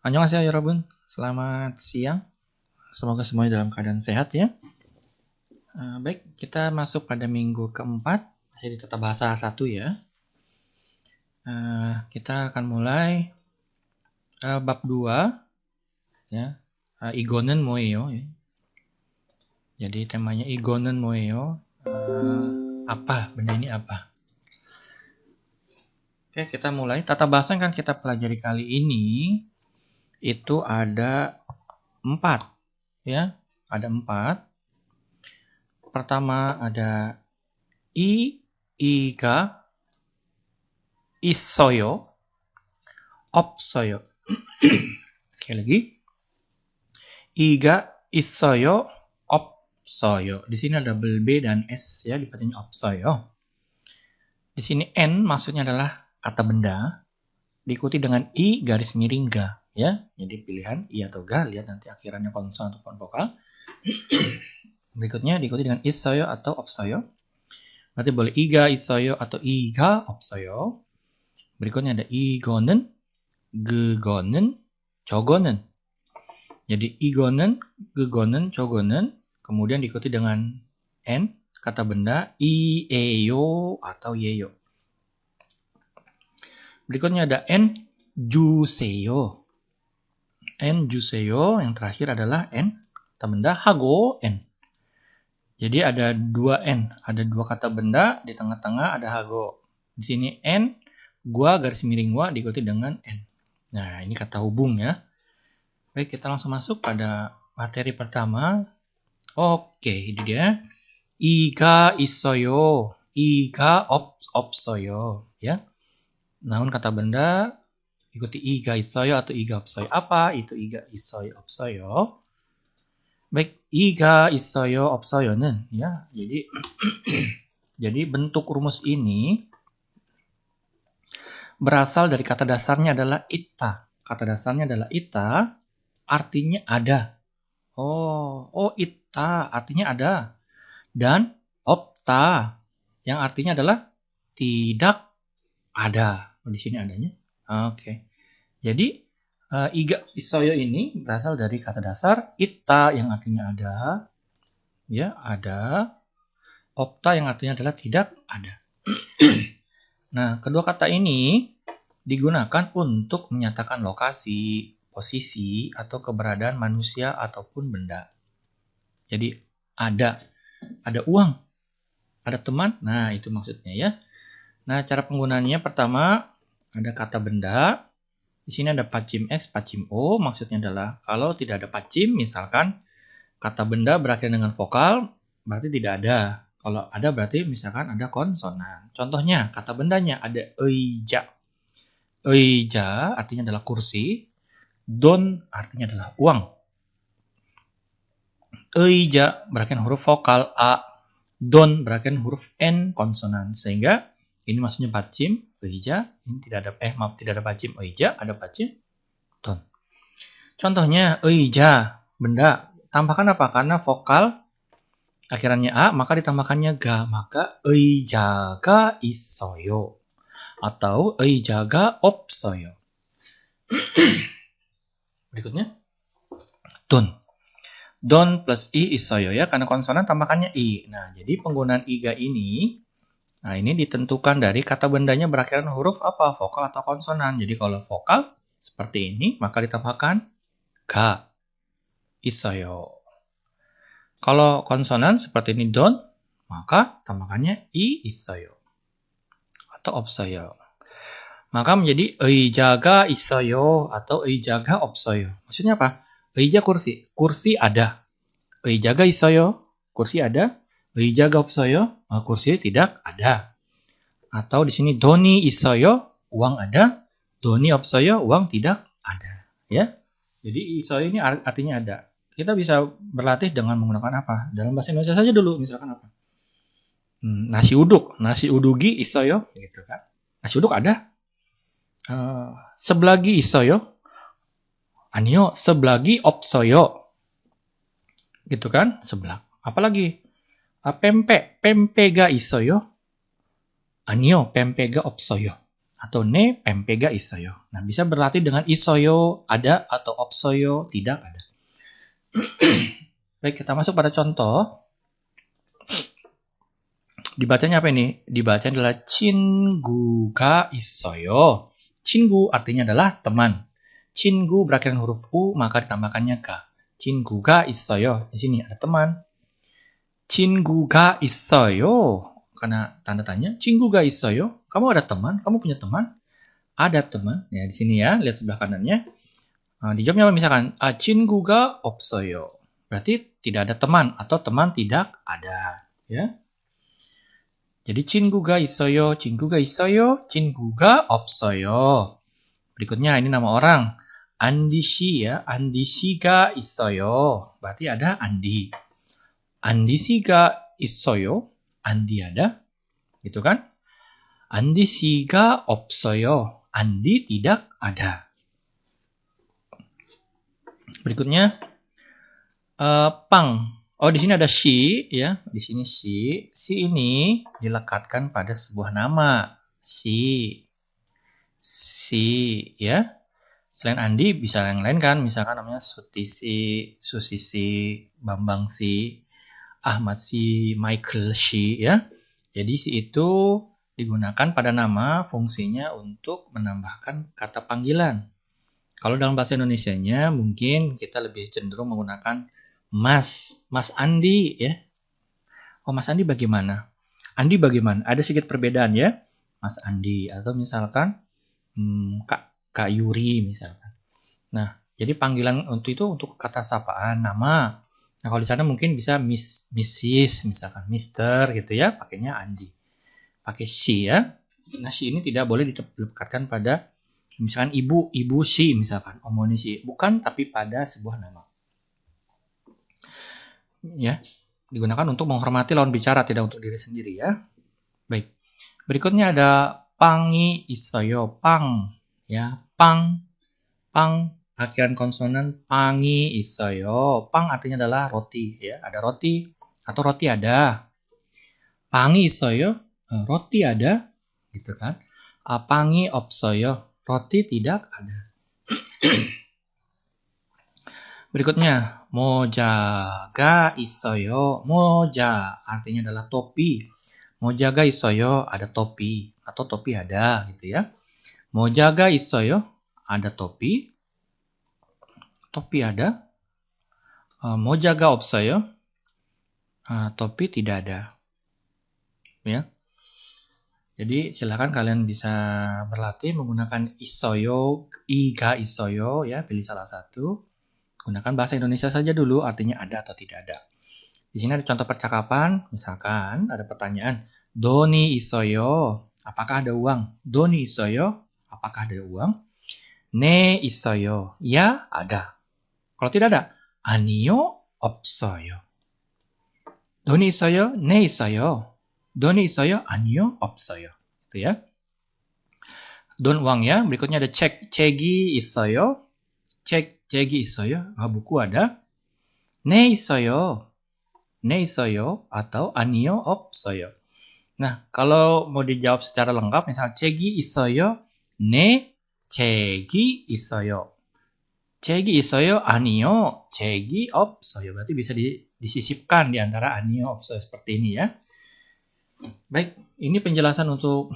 Annyeonghaseyo 여러분, selamat siang. Semoga semuanya dalam keadaan sehat ya. Baik, kita masuk pada minggu keempat, masih di tata bahasa 1 ya. Kita akan mulai bab 2 ya. 이거는 뭐예요? Ya. Jadi temanya 이거는 뭐예요? Apa? Benda ini apa? Oke, kita mulai. Tata bahasa yang akan kita pelajari kali ini itu ada 4 ya. Ada 4. Pertama ada 이가 있어요, 없어요. Sekali lagi. 이가 있어요, 없어요. Di sini ada double B dan S ya, dipatihnya 없어요. Di sini N maksudnya adalah kata benda, diikuti dengan I garis miring ga ya. Jadi pilihan I atau ga, lihat nanti akhirannya konsonan ataupun vokal. Berikutnya diikuti dengan 있어요 atau 없어요. Berarti boleh 이가 있어요 atau 이가 없어요. Berikutnya ada 이거는, 그거는, 저거는. Jadi 이거는, 그거는, 저거는. Kemudian diikuti dengan N, kata benda, 이에요 atau 예요. Berikutnya ada N, 주세요. N, 주세요. Yang terakhir adalah N, kata benda, 하고 N. Jadi ada 2 N, ada 2 kata benda, di tengah-tengah ada hago. Di sini N, gua garis miring wa diikuti dengan N. Nah, ini kata hubung ya. Baik, kita langsung masuk pada materi pertama. Oke, ini dia. 이가 있어요, 이가 없어요 ya. Namun kata benda ikuti 이가 있어요 atau 이가 없어요. Apa itu 이가 있어요, 없어요? Baik, 이가 있어요, 없어요는 ya. Jadi bentuk rumus ini berasal dari kata dasarnya adalah ita. Kata dasarnya adalah ita, artinya ada. Oh, ita artinya ada. Dan opta yang artinya adalah tidak ada. Di sini adanya. Oke. Jadi 이가 있어요 ini berasal dari kata dasar ita yang artinya ada, ya ada, opta yang artinya adalah tidak ada. Nah, kedua kata ini digunakan untuk menyatakan lokasi, posisi, atau keberadaan manusia ataupun benda. Jadi ada uang, ada teman, nah itu maksudnya ya. Nah, cara penggunaannya pertama ada kata benda. Di sini ada pacim X, pacim O, maksudnya adalah kalau tidak ada pacim, misalkan kata benda berakhir dengan vokal, berarti tidak ada. Kalau ada berarti misalkan ada konsonan. Contohnya, kata bendanya ada 의자. 의자 artinya adalah kursi, 돈 artinya adalah uang. 의자 berakhir huruf vokal A, 돈 berakhir huruf N konsonan, sehingga ini maksudnya pacim, 의자. Ini tidak ada pacim 의자, ada pacim 돈. Contohnya 의자, benda. Tambahkan apa? Karena vokal akhirannya A, maka ditambahkannya ga. Maka 의자가 있어요. Atau 의자가 없어요. Berikutnya 돈. 돈 plus I 있어요 ya, karena konsonan tambahkannya I. Nah, jadi penggunaan iga ini, nah ini ditentukan dari kata bendanya berakhiran huruf apa? Vokal atau konsonan. Jadi kalau vokal seperti ini, maka ditambahkan ga 있어요. Kalau konsonan seperti ini don, maka tambahkannya I 있어요. Atau 없어요. Maka menjadi 의자가 있어요 atau 의자가 없어요. Maksudnya apa? 의자 kursi. Kursi ada. 의자가 있어요. Kursi ada. 의자가 없어요. Kursi tidak ada. Atau di sini 돈이 있어요. Uang ada. 돈이 없어요. Uang tidak ada. Ya. Jadi 있어요 ini artinya ada. Kita bisa berlatih dengan menggunakan apa? Dalam bahasa Indonesia saja dulu. Misalkan apa? Nasi uduk. Nasi udugi 있어요. Gitu kan. Nasi uduk ada. Seblagi 있어요. 아니요, seblagi 없어요. Gitu kan? Seblak. Apalagi? 뱀페가 있어요? 아니요, 뱀페가 없어요. Atau ne pempek ga isoyo. Nah, bisa berlatih dengan isoyo, ada, atau opsoyo, tidak ada. Baik, kita masuk pada contoh. Dibacanya apa ini? Dibacanya adalah 친구가 있어요. 친구 artinya adalah teman. 친구 berakhiran huruf U, maka ditambahkannya ga. 친구가 있어요. Di sini ada teman. 친구가 있어요. Karena tanda tanya, 친구가 있어요. Kamu ada teman? Kamu punya teman? Ada teman. Ya, di sini ya, lihat sebelah kanannya. Dijawabnya apa misalkan? 친구가 없어요. Berarti tidak ada teman atau teman tidak ada, ya. Jadi 친구가 있어요, 친구가 있어요, 친구가 없어요. Berikutnya ini nama orang. Andi Shi ya, Andi Shi가 있어요. Berarti ada Andi. Andi Shi가 있어요. Andi ada, gitu kan? Andi Shi가 없어요. Andi tidak ada. Berikutnya pang. Oh, di sini ada shi ya. Di sini shi. Si ini dilekatkan pada sebuah nama. Si ya. Selain Andi bisa yang lain kan, misalkan namanya Sutisi, Susisi, Bambang si, Ahmad si, Michael si ya. Jadi si itu digunakan pada nama, fungsinya untuk menambahkan kata panggilan. Kalau dalam bahasa Indonesianya mungkin kita lebih cenderung menggunakan Mas Andi ya. Oh, Mas Andi bagaimana? Andi bagaimana? Ada sedikit perbedaan ya. Mas Andi atau misalkan Kak Yuri misalkan. Nah, jadi panggilan untuk itu untuk kata sapaan, nama. Nah, kalau di sana mungkin bisa Mrs, misalkan Mister gitu ya, pakainya Andi. Pakai she ya. Nah, she ini tidak boleh dilekatkan pada misalkan ibu si misalkan, omoni si. Bukan, tapi pada sebuah nama. Ya, digunakan untuk menghormati lawan bicara, tidak untuk diri sendiri ya. Baik. Berikutnya ada pangi isoyo, pang. Ya, pang, akhiran konsonan pangi isoyo. Pang artinya adalah roti, ya. Ada roti atau roti ada. Pangi isoyo, roti ada, gitu kan. Pangi opsoyo, roti tidak ada. Berikutnya, mojaga isoyo. Moja artinya adalah topi. Mojaga isoyo, ada topi atau topi ada, gitu ya. 모자가 있어요. ada topi. topi ada. 모자가 없어요. topi tidak ada. Ya. Jadi silakan kalian bisa berlatih menggunakan isoyo, iga isoyo ya, pilih salah satu. Gunakan bahasa Indonesia saja dulu, artinya ada atau tidak ada. Di sini ada contoh percakapan, misalkan ada pertanyaan, doni isoyo, apakah ada uang? Doni isoyo, apakah ada uang? Ne isoyo, ya ada. Kalau tidak ada, 아니요 없어요. doni isoyo, ne isoyo. doni isoyo, 아니요 없어요. Itu ya. Don uang ya. Berikutnya ada 책이 있어요. 책이 있어요. buku ada. 네 있어요. 네 있어요 atau 아니요 없어요. Nah, kalau mau dijawab secara lengkap, misalnya 책이 있어요. 네 책이 있어요. 책이 있어요? 아니요. 책이 없어요. Berarti bisa disisipkan di antara 아니요 없어요 seperti ini ya. Baik, ini penjelasan untuk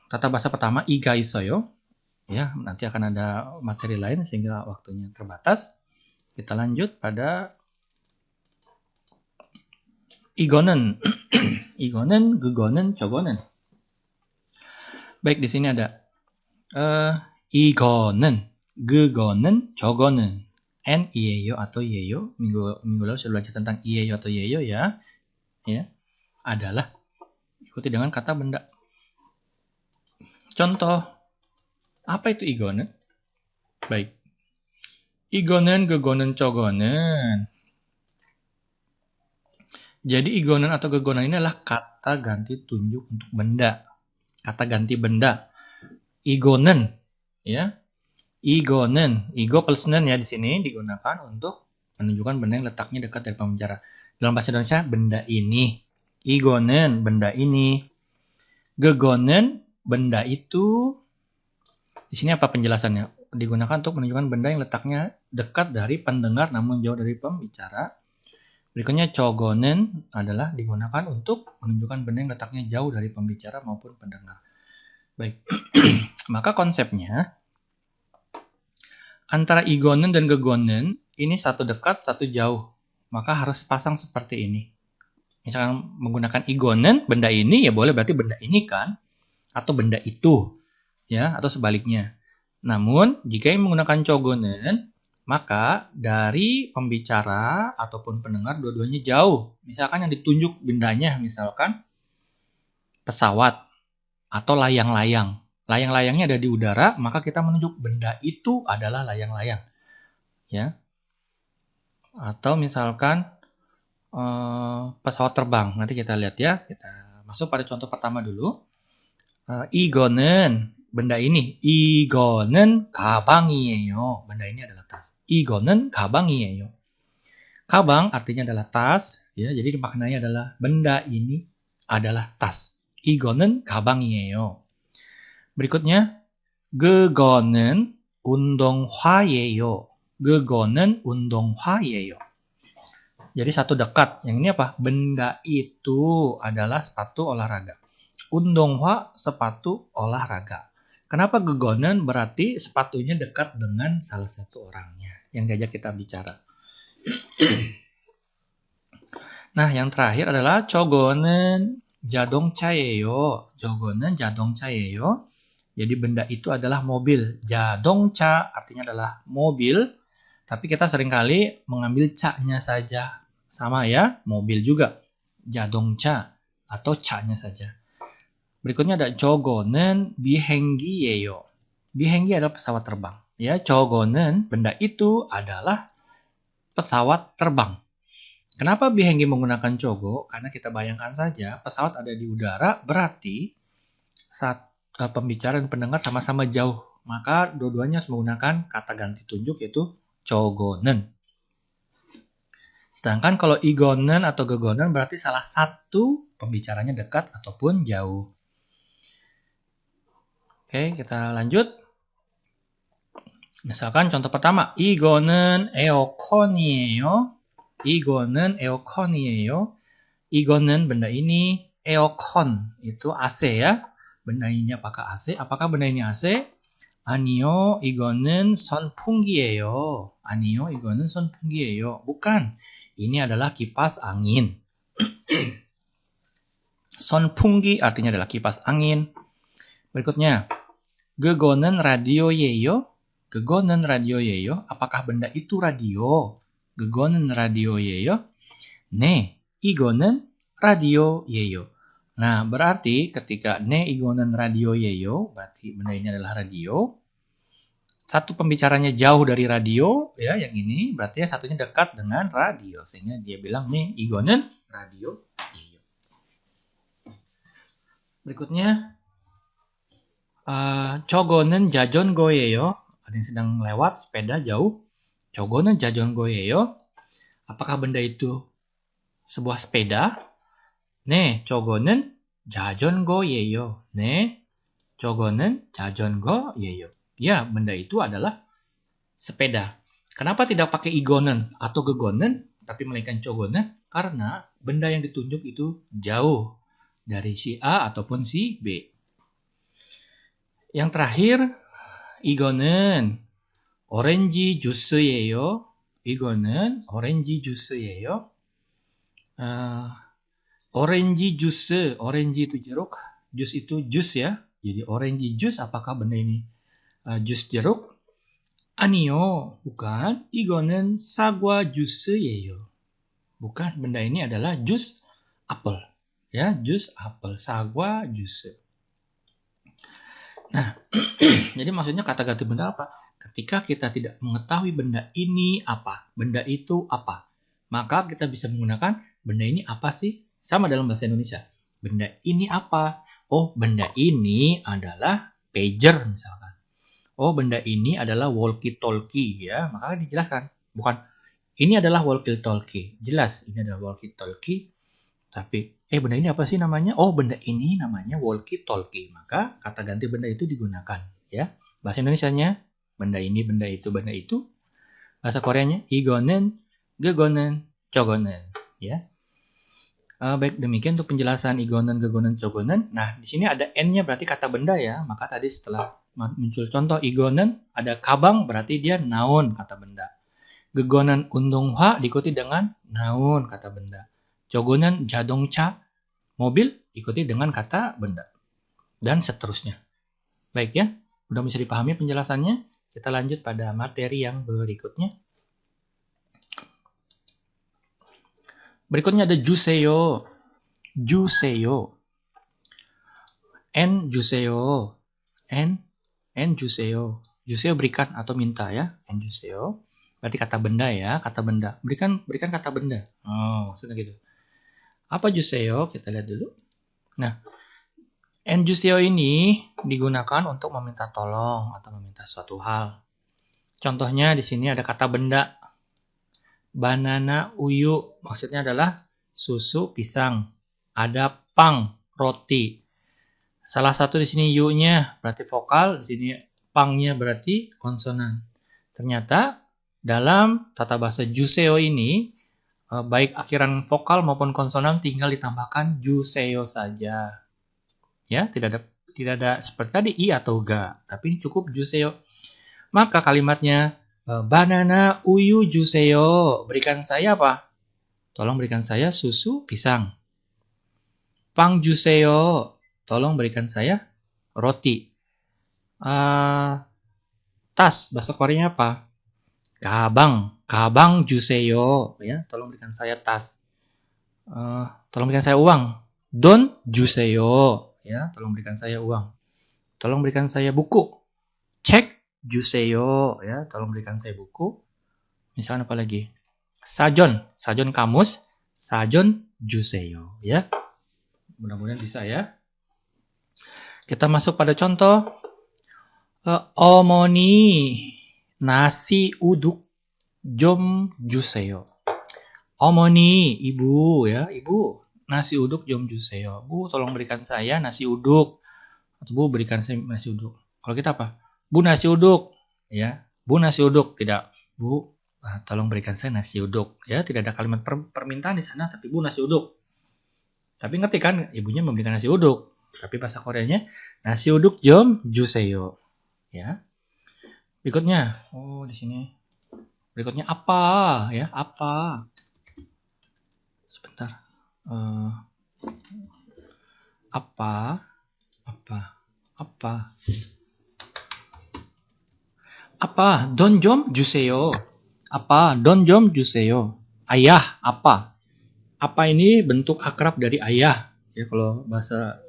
tata bahasa pertama iga 있어요. Ya, nanti akan ada materi lain sehingga waktunya terbatas. Kita lanjut pada 이거는 이거는 그거는 저거는. Baik, di sini ada 이거는, 그거는, 저거는. N, iyeyo atau yeyo. Minggu lalu saya belajar tentang iyeyo atau yeyo ya. Ya. Adalah. Ikuti dengan kata benda. Contoh. Apa itu 이거는? Baik. 이거는, 그거는, 저거는. Jadi 이거는 atau 그거는 ini adalah kata ganti tunjuk untuk benda. Kata ganti benda. 이거는 ya. 이거는, 이거 plus 는 ya di sini digunakan untuk menunjukkan benda yang letaknya dekat dari pembicara. Dalam bahasa Indonesia, benda ini. 이거는 benda ini. 그거는 benda itu. Di sini apa penjelasannya? Digunakan untuk menunjukkan benda yang letaknya dekat dari pendengar namun jauh dari pembicara. Berikutnya chogonen adalah digunakan untuk menunjukkan benda yang letaknya jauh dari pembicara maupun pendengar. Baik, maka konsepnya antara igonen dan gegonen ini satu dekat, satu jauh. Maka harus pasang seperti ini. Misalkan menggunakan igonen, benda ini ya boleh berarti benda ini kan, atau benda itu, ya, atau sebaliknya. Namun jika yang menggunakan chogonen, maka dari pembicara ataupun pendengar dua-duanya jauh. Misalkan yang ditunjuk bendanya, misalkan pesawat atau layang-layang. Layang-layangnya ada di udara, maka kita menunjuk benda itu adalah layang-layang. Ya. Atau misalkan pesawat terbang. Nanti kita lihat ya. Kita masuk pada contoh pertama dulu. 이거는 benda ini. 이거는 가방이에요. Benda ini adalah tas. 이거는 가방이에요. Kabang artinya adalah tas. Ya, jadi maknanya adalah benda ini adalah tas. 이거는 가방이에요. berikutnya 그거는 운동화예요. 그거는 운동화예요. Jadi satu dekat. Yang ini apa? Benda itu adalah sepatu olahraga. 운동화 sepatu olahraga. Kenapa gegonen? Berarti sepatunya dekat dengan salah satu orangnya yang diajak kita bicara. Nah, yang terakhir adalah 저거는 자동차예요. 저거는 자동차예요. Jadi benda itu adalah mobil. 자동차 artinya adalah mobil. Tapi kita seringkali mengambil ca-nya saja. Sama ya, mobil juga. 자동차 atau ca-nya saja. Berikutnya ada 저거는 비행기예요. 비행기 adalah pesawat terbang. Ya, 저거는 benda itu adalah pesawat terbang. Kenapa 비행기 menggunakan 저거? Karena kita bayangkan saja pesawat ada di udara, berarti saat pembicara dan pendengar sama-sama jauh. Maka dua-duanya harus menggunakan kata ganti tunjuk yaitu 저거는. Sedangkan kalau 이거는 atau gegonen berarti salah satu pembicaranya dekat ataupun jauh. Oke, kita lanjut. Misalkan contoh pertama, 이거는 에어컨이에요. 이거는 에어컨이에요. 이거는 benda ini, 에어컨 itu AC ya. Benda ini apakah AC? Apakah benda ini AC? 아니요, 이거는 선풍기예요. 아니요, 이거는 선풍기예요. Bukan. Ini adalah kipas angin. 선풍기 artinya adalah kipas angin. Berikutnya, 그거는 라디오예요. 그거는 라디오예요. Apakah benda itu radio? 그거는 라디오예요. 네, 이거는 라디오예요. Nah, berarti ketika 네, 이거는 라디오예요, berarti benda ini adalah radio. Satu pembicaranya jauh dari radio, ya, yang ini berarti satunya dekat dengan radio, sehingga dia bilang 네, 이거는 라디오예요. Berikutnya, 저거는 자전거예요. Ada yang sedang lewat sepeda jauh. 저거는 자전거예요. Apakah benda itu sebuah sepeda? 네, 저거는 자전거예요. 네, 저거는 자전거예요. Ya, benda itu adalah sepeda. Kenapa tidak pakai igonen atau gegonen, tapi melainkan 저거는? Karena benda yang ditunjuk itu jauh dari si A ataupun si B. Yang terakhir, 이거는 오렌지 주스예요. 이거는 오렌지 주스예요. Orange juice, orange itu jeruk, jus itu jus ya. Jadi orange juice, apakah benda ini jus jeruk? 아니요, bukan. 이거는 사과 주스예요. Bukan, benda ini adalah jus apel. Ya, jus apel, sagu jus. Nah, jadi maksudnya kata ganti benda apa? Ketika kita tidak mengetahui benda ini apa, benda itu apa, maka kita bisa menggunakan benda ini apa sih? Sama dalam bahasa Indonesia. Benda ini apa? Oh, benda ini adalah pager misalkan. Oh, benda ini adalah walkie-talkie ya. Maka dijelaskan. Bukan, ini adalah walkie-talkie. Jelas, ini adalah walkie-talkie. Tapi, benda ini apa sih namanya? Oh, benda ini namanya walkie-talkie. Maka kata ganti benda itu digunakan ya. Bahasa Indonesianya, benda ini, benda itu, benda itu. Bahasa Koreanya, igonen, gegonen, cogonen. Ya. Baik, demikian untuk penjelasan igonen, gegonen, cogonen. Nah, di sini ada N-nya berarti kata benda ya. Maka tadi setelah muncul contoh igonen, ada kabang berarti dia noun kata benda. Gegonen undonghwa diikuti dengan noun kata benda. Cogonen jadongcha, mobil diikuti dengan kata benda. Dan seterusnya. Baik ya, mudah bisa dipahami penjelasannya. Kita lanjut pada materi yang berikutnya. Berikutnya ada juseyo. Juseyo. En juseyo. En juseyo. Juseyo berikan atau minta ya. En juseyo. Berarti kata benda ya, kata benda. Berikan kata benda. Oh, maksudnya gitu. Apa juseyo? Kita lihat dulu. Nah, en juseyo ini digunakan untuk meminta tolong atau meminta suatu hal. Contohnya di sini ada kata benda. Banana uyu, maksudnya adalah susu pisang. Ada pang, roti. Salah satu di sini yu-nya berarti vokal, di sini pang-nya berarti konsonan. Ternyata dalam tata bahasa juseyo ini, baik akhiran vokal maupun konsonan tinggal ditambahkan juseyo saja. Ya, tidak ada seperti tadi i atau ga, tapi ini cukup juseyo. Maka kalimatnya banana uyu juseyo. Berikan saya apa? Tolong berikan saya susu pisang. Pang juseyo. Tolong berikan saya roti. Tas, bahasa Koreanya apa? Kabang juseyo. Ya, tolong berikan saya tas. Tolong berikan saya uang. Don juseyo. Ya, tolong berikan saya uang. Tolong berikan saya buku. Cek juseyo. Ya, tolong berikan saya buku. Misalkan apa lagi? Sajon kamus. Sajon juseyo. Ya, mudah-mudahan bisa ya. Kita masuk pada contoh. Omoni nasi uduk jom juseyo. Omoni, ibu ya, ibu. Nasi uduk jom juseyo. Bu, tolong berikan saya nasi uduk. Atau Bu, berikan saya nasi uduk. Kalau kita apa? Bu, nasi uduk. Ya, Bu, nasi uduk. Tidak. Bu, tolong berikan saya nasi uduk. Ya, tidak ada kalimat permintaan di sana, tapi Bu, nasi uduk. Tapi ngerti kan, ibunya memberikan nasi uduk. Tapi bahasa Koreanya, nasi uduk jom juseyo. Ya. Berikutnya, di sini. Berikutnya apa? Ya, apa? Sebentar. Apa? Don jom juseyo. Apa? Don jom juseyo. Ayah, apa? Apa ini bentuk akrab dari ayah. Ya, kalau bahasa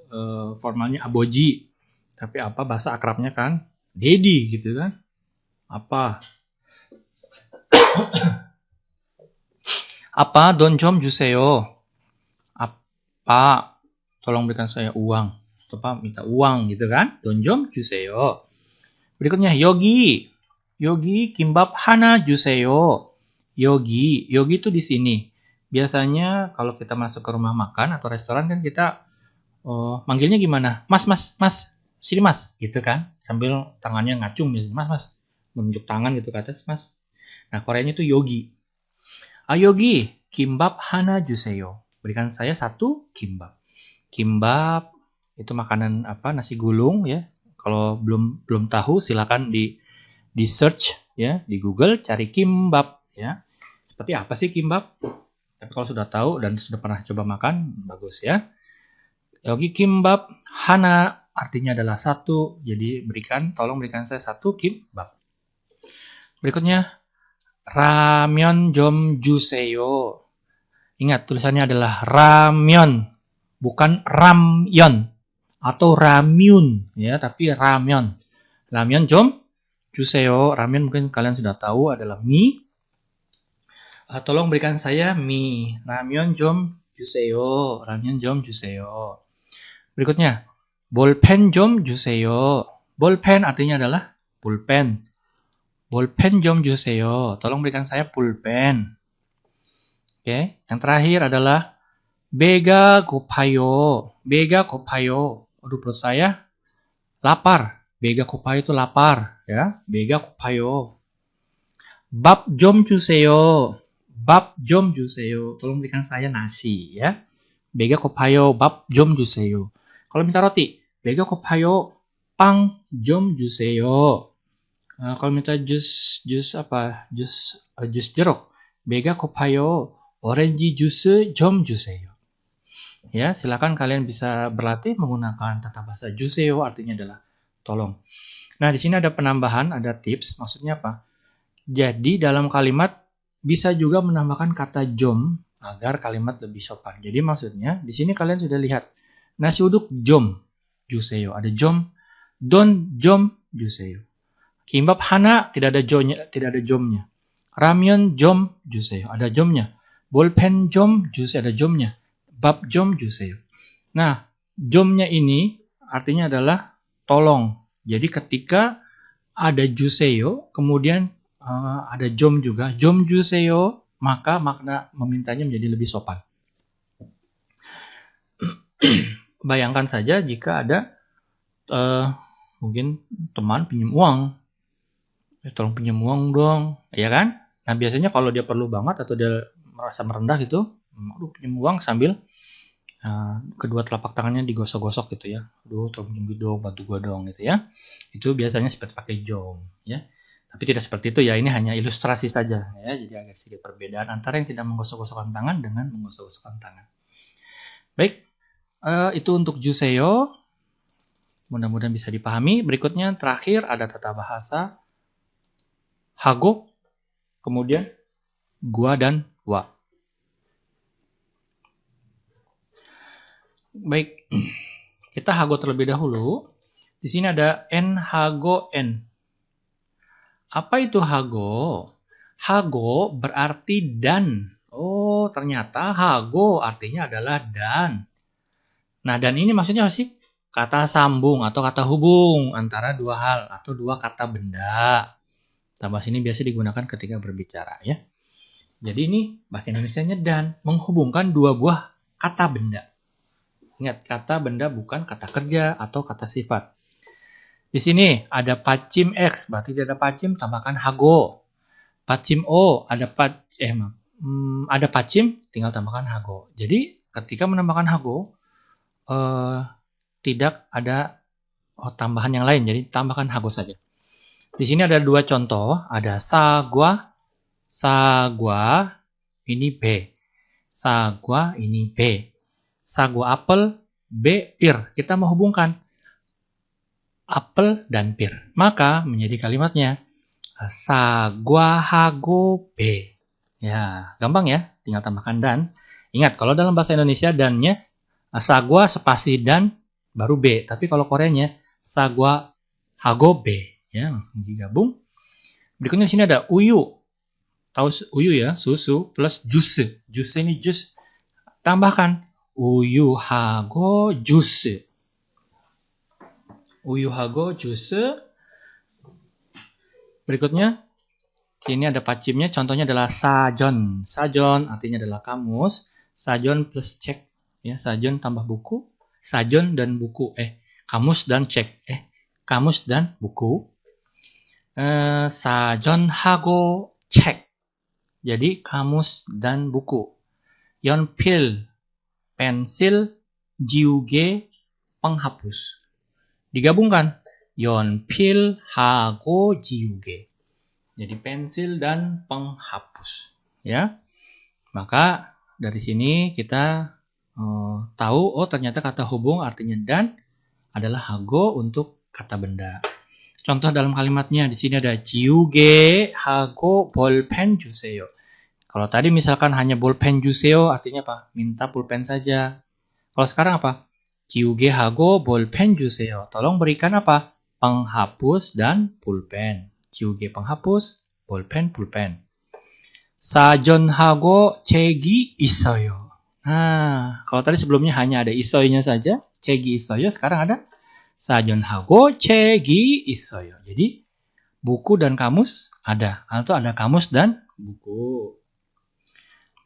formalnya aboji. Tapi apa bahasa akrabnya kan? Daddy gitu kan? Apa? Apa? Don jom juseyo. Apa? Tolong berikan saya uang. Apa? Minta uang gitu kan? Don jom juseyo. Berikutnya yogi. Yogi kimbap hana juseyo. Yogi itu di sini. Biasanya kalau kita masuk ke rumah makan atau restoran kan kita manggilnya gimana? Mas, sini mas, gitu kan? Sambil tangannya ngacung, mas, menunjuk tangan gitu ke atas, mas. Nah, Koreanya itu yogi. Yogi, kimbap hana juseyo. Berikan saya satu kimbap. Kimbap itu makanan apa? Nasi gulung ya. Kalau belum tahu silakan di search ya, di Google cari kimbap ya. Seperti apa sih kimbap? Tapi kalau sudah tahu dan sudah pernah coba makan, bagus ya. Yogi kimbap hana artinya adalah satu. Jadi tolong berikan saya satu kimbap. Berikutnya ramyeon jom juseyo. Ingat tulisannya adalah ramyeon, bukan ramyeon atau ramyun ya, tapi ramyeon. Ramyeon jom juseyo. Ramyeon mungkin kalian sudah tahu adalah mie. Tolong berikan saya mie. Ramyeon jom juseyo. Ramyeon jom juseyo. Berikutnya, bolpen jom juseyo. Bolpen artinya adalah pulpen. Bolpen jom juseyo. Tolong berikan saya pulpen. Oke, yang terakhir adalah bega gopayo. Bega gopayo. Aduh, perut saya lapar. Bega 고파요 itu lapar, ya. Bega 고파요. 밥 좀 주세요. 밥 좀 주세요. Tolong berikan saya nasi, ya. Bega 고파요. 밥 좀 주세요. Kalau minta roti, bega 고파요. 빵 좀 주세요. Kalau minta jus apa? Jus jeruk. Bega 고파요. 오렌지 주스 좀 주세요. Ya, silakan kalian bisa berlatih menggunakan tata bahasa 주세요, artinya adalah tolong. Nah, di sini ada penambahan, ada tips. Maksudnya apa? Jadi dalam kalimat bisa juga menambahkan kata jom agar kalimat lebih sopan. Jadi maksudnya di sini kalian sudah lihat nasi uduk jom 주세요. Ada jom, don jom 주세요. Kimbap hana tidak ada jomnya. Ramyeon jom 주세요. Ada jomnya. Bolpen jom 주세요. Ada jomnya. Bab jom 주세요. Nah, jomnya ini artinya adalah tolong. Jadi ketika ada 주세요, kemudian ada jom juga, jom 주세요, maka makna memintanya menjadi lebih sopan. Bayangkan saja jika ada mungkin teman pinjam uang, tolong pinjam uang dong, ya kan? Nah biasanya kalau dia perlu banget atau dia merasa merendah gitu, aduh pinjam uang sambil kedua telapak tangannya digosok-gosok gitu ya. Aduh, tolong pinjam dong, bantu gua dong gitu ya. Itu biasanya seperti pakai jom ya. Tapi tidak seperti itu ya, ini hanya ilustrasi saja ya. Jadi agak sedikit perbedaan antara yang tidak menggosok-gosokkan tangan dengan menggosok-gosokkan tangan. Baik, itu untuk 주세요. Mudah-mudahan bisa dipahami. Berikutnya terakhir ada tata bahasa 하고, kemudian gua dan wa. Baik, kita hago terlebih dahulu. Di sini ada en hago en. Apa itu hago? Hago berarti dan. Oh, ternyata hago artinya adalah dan. Nah, dan ini maksudnya apa sih? Kata sambung atau kata hubung antara dua hal atau dua kata benda. Bahasa ini biasa digunakan ketika berbicara ya. Jadi ini bahasa Indonesianya dan menghubungkan dua buah kata benda. Ingat, kata benda bukan kata kerja atau kata sifat. Di sini ada pacim X, berarti ada pacim, tambahkan hago. Pacim O, ada pacim, tinggal tambahkan hago. Jadi ketika menambahkan hago, tidak ada tambahan yang lain, jadi tambahkan hago saja. Di sini ada dua contoh, ada sagwa, ini B. Sagwa, ini B. Sagwa apel, B pir. Kita menghubungkan apel dan pir. Maka menjadi kalimatnya sagwa hago B. Ya, gampang ya. Tinggal tambahkan dan. Ingat, kalau dalam bahasa Indonesia dannya sagwa spasi dan baru B. Tapi kalau Koreanya sagwa hago B. Ya, langsung digabung. Berikutnya di sini ada uyu. Tahu uyu ya, susu plus jus. Jus ini jus. Tambahkan uyu hago jus. Uyu hago jus. Berikutnya ini ada pacimnya. Contohnya adalah sajon. Sajon artinya adalah kamus. Sajon plus cek. Ya, sajon tambah buku. Sajon dan buku. Kamus dan cek. Kamus dan buku. Sajon hago cek. Jadi kamus dan buku. Yonpil, pensil, jiuge, penghapus. Digabungkan. Yonpil hago jiuge. Jadi pensil dan penghapus. Ya. Maka dari sini kita tahu, ternyata kata hubung artinya dan adalah hago untuk kata benda. Contoh dalam kalimatnya di sini ada jiuge hago bolpen 주세요. Kalau tadi misalkan hanya bolpen 주세요 artinya apa? Minta pulpen saja. Kalau sekarang apa? jiuge hago bolpen 주세요. Tolong berikan apa? Penghapus dan pulpen. jiuge penghapus, bolpen pulpen. 사전 하고 책이 있어요. Nah, kalau tadi sebelumnya hanya ada isoynya saja, 책이 있어요. Sekarang ada 사전하고 책이 있어요. Jadi buku dan kamus ada, atau ada kamus dan buku.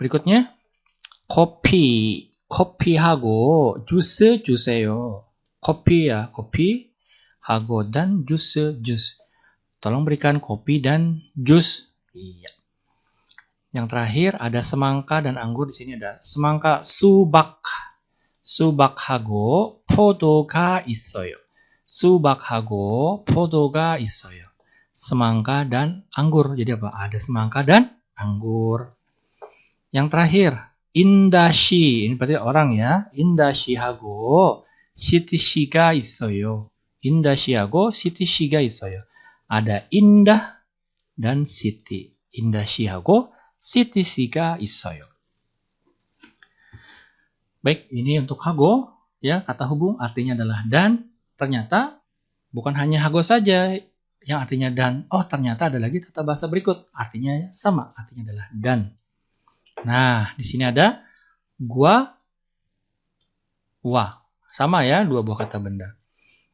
Berikutnya kopi하고 주스 주세요. kopi ya, kopi hago dan jus. Tolong berikan kopi dan jus. Iya. Yang terakhir ada semangka dan anggur. Di sini ada semangka subak. 수박하고 포도가 있어요. 수박하고 포도가 있어요. Semangka dan anggur. Jadi apa? Ada semangka dan anggur. Yang terakhir, 인다시. Ini berarti orang ya. 인다시하고 시티시가 있어요. 인다시하고 시티시가 있어요. Ada indah dan siti. 인다시하고 시티시가 있어요. Baik, ini untuk hago, ya, kata hubung artinya adalah dan. Ternyata bukan hanya hago saja yang artinya dan. Oh, ternyata ada lagi tata bahasa berikut, artinya sama, artinya adalah dan. Nah, di sini ada gua, wa. Sama ya, dua buah kata benda.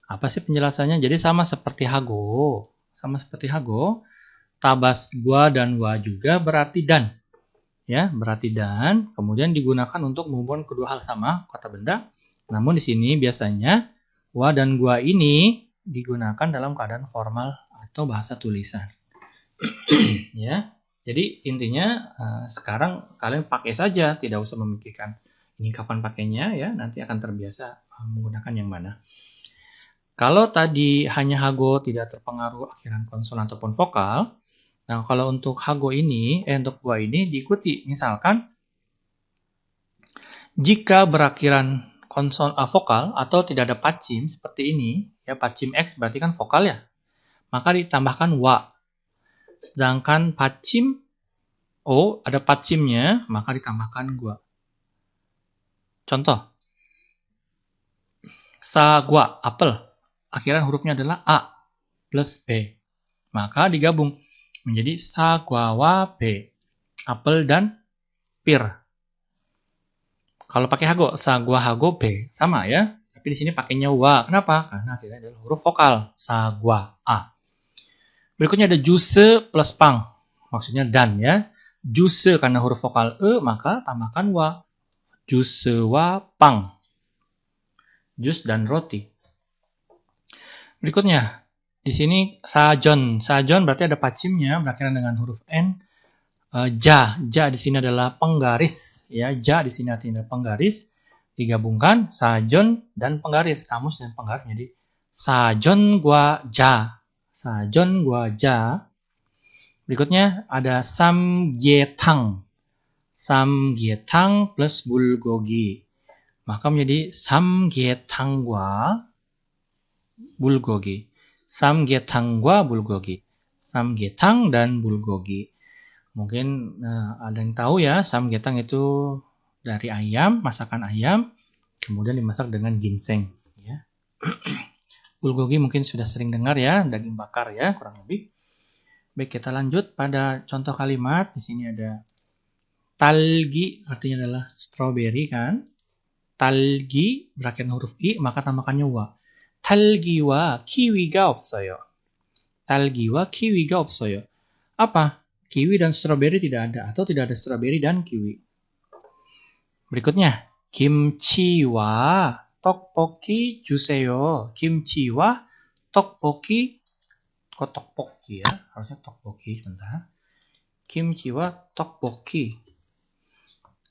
Apa sih penjelasannya? Jadi sama seperti hago. Tabas gua dan wa juga berarti dan. Ya, berarti dan, kemudian digunakan untuk menghubungkan kedua hal sama, kata benda. Namun di sini biasanya wa dan gua ini digunakan dalam keadaan formal atau bahasa tulisan. Ya, jadi intinya sekarang kalian pakai saja, tidak usah memikirkan ini kapan pakainya ya, nanti akan terbiasa menggunakan yang mana. Kalau tadi hanya hago tidak terpengaruh akhiran konsonan ataupun vokal. Nah, kalau untuk hago ini, untuk gua ini diikuti. Misalkan, jika berakhiran konson vokal atau tidak ada pacim seperti ini, ya pacim X berarti kan vokal ya, maka ditambahkan wa. Sedangkan pacim O ada pacimnya, maka ditambahkan gua. Contoh, sagwa, apel, akhiran hurufnya adalah A plus B, maka digabung menjadi sagwawa B, apel dan pir. Kalau pakai hago, sagwa hago B, sama ya. Tapi di sini pakainya wa. Kenapa? Karena akhirnya adalah huruf vokal, sagwa A. Berikutnya ada juse plus pang, maksudnya dan ya. Juse karena huruf vokal e, maka tambahkan wa. Juse wa pang. Jus dan roti. Berikutnya, di sini sajon. Sajon berarti ada pacimnya, berakhiran dengan huruf N. Ja di sini adalah penggaris. Ya, ja di sini artinya penggaris. Digabungkan sajon dan penggaris. Kamus dan penggaris jadi sajon gua ja. Sajon gua ja. Berikutnya ada samgyetang. Samgyetang plus bulgogi. Maka menjadi samgyetang gua bulgogi. Samgyetang과 bulgogi. Samgyetang dan bulgogi. Mungkin ada yang tahu ya, samgyetang itu dari ayam, masakan ayam, kemudian dimasak dengan ginseng. Ya. Bulgogi mungkin sudah sering dengar ya, daging bakar ya, kurang lebih. Baik, kita lanjut pada contoh kalimat. Di sini ada talgi, artinya adalah strawberry kan. Talgi berakhiran huruf i, maka tambahkannya wa. tal기와 키위가 없어요. tal기와 키위가 없어요. Apa? Kiwi dan strawberry tidak ada atau tidak ada strawberry dan kiwi. Berikutnya, 김치와 떡볶이 주세요. 김치와 떡볶이. Kok 떡볶이 ya? Harusnya 떡볶이 sebentar. 김치와 떡볶이.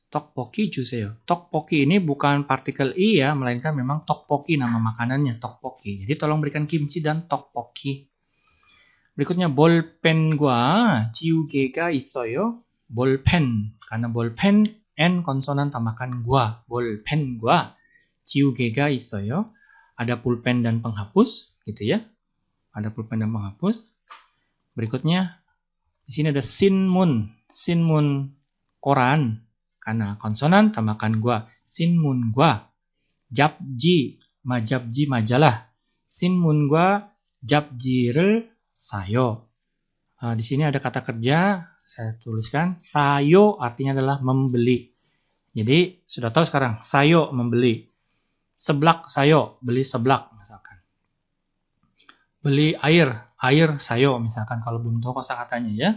Tteokbokki juseyo. Tteokbokki ini bukan partikel i ya, melainkan memang tteokbokki nama makanannya, tteokbokki. Jadi tolong berikan kimchi dan tteokbokki. Berikutnya bolpen gua 지우개가 있어요. bolpen karena bolpen n konsonan tambahkan gua. bolpen gua 지우개가 있어요. Ada pulpen dan penghapus gitu ya. Ada pulpen dan penghapus. Berikutnya di sini ada sinmun. Sinmun koran. Karena konsonan tambahkan gua. Sinmun gua. Japji majalah. Sinmun gua japji를 sayo. Di sini ada kata kerja, saya tuliskan sayo artinya adalah membeli. Jadi sudah tahu sekarang sayo membeli. Seblak sayo, beli seblak misalkan. Beli air sayo misalkan kalau belum tahu kosakatanya ya.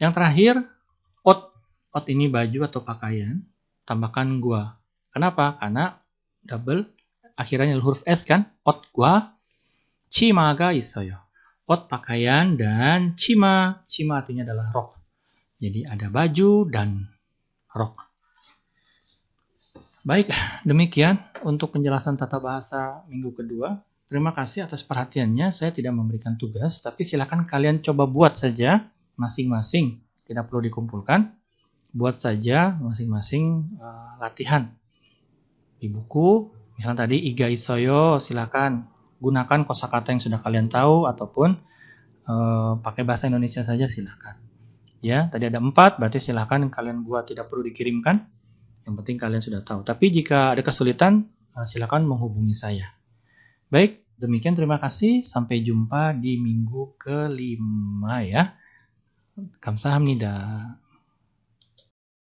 Yang terakhir ot ini baju atau pakaian, tambahkan gua. Kenapa? Karena double, akhirnya huruf S kan, ot gua, 치마가 있어요. Ot pakaian dan chima. Chima artinya adalah rok. Jadi ada baju dan rok. Baik, demikian untuk penjelasan tata bahasa minggu kedua. Terima kasih atas perhatiannya. Saya tidak memberikan tugas, tapi silakan kalian coba buat saja masing-masing. Tidak perlu dikumpulkan. Buat saja masing-masing latihan. Di buku, misalnya tadi iga isoyo, silakan gunakan kosakata yang sudah kalian tahu ataupun pakai bahasa Indonesia saja silakan. Ya, tadi ada 4, berarti silakan kalian buat, tidak perlu dikirimkan. Yang penting kalian sudah tahu. Tapi jika ada kesulitan, silakan menghubungi saya. Baik, demikian terima kasih. Sampai jumpa di minggu ke-5 ya. 감사합니다.